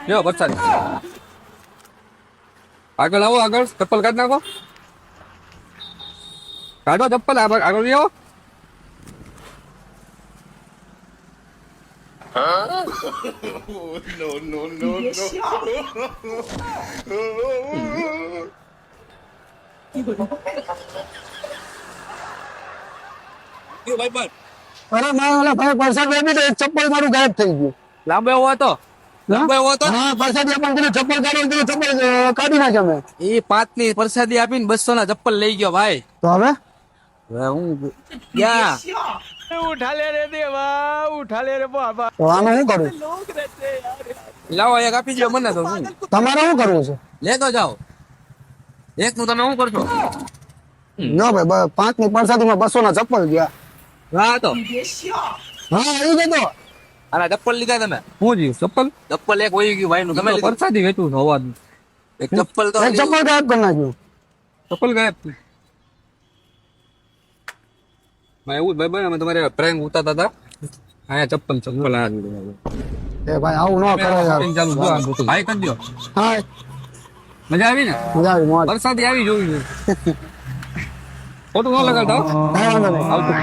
લ્યો વરસાદ આગળ આવો આગળ ચપ્પલ કાઢ નાખો કાઢો ચપ્પલ આગળ લઈ આવો અરે મારા ભાઈ વરસાદ આવી તો એક ચપ્પલ મારું ગાયબ થઈ ગયું. લાંબો એવો હતો હા વરસાદી આપણને કીધું ચપ્પલ કાઢો કીધું ચપ્પલ કાઢી નાખ્યા મેં. એ 5 ની પ્રસાદી આપીને 200 ના ચપ્પલ લઈ ગયો ભાઈ. તો હવે હું ક્યાં उठा ले रे देवा उठा ले रे बाबा તો આનું શું કરું? લાવો એક આપી દો મને તો શું તમારે શું કરવું છે? લેતો જાઓ એક નું તમે શું કરશો ના ભાઈ 5 ની પરસાદીમાં 200 ના ચપ્પલ ગયા. હા તો હા આવી જતો. આના ચપ્પલ લીધા તમે શું જીવ ચપ્પલ એક હોય ગયું ભાઈ નું તમે પરસાદી વેચું અવાજ એક ચપ્પલ તો એક ચપ્પલ ગાયબ કરી નાખ્યું. ચપ્પલ ગાયબ એવું ભાઈ ભાઈ અમે તમારે પ્રેન્ક ઉતારતા હતા અહીંયા ચપ્પલ આ એ ભાઈ આવું ન કરો યાર. ચાલુ ભાઈ કરી દો હા મજા આવી ને મજા આવી મોજ. વરસાદી આવી જોયું ખોટું ન લગાડતા કાંઈ વાંધો નહીં. આવતું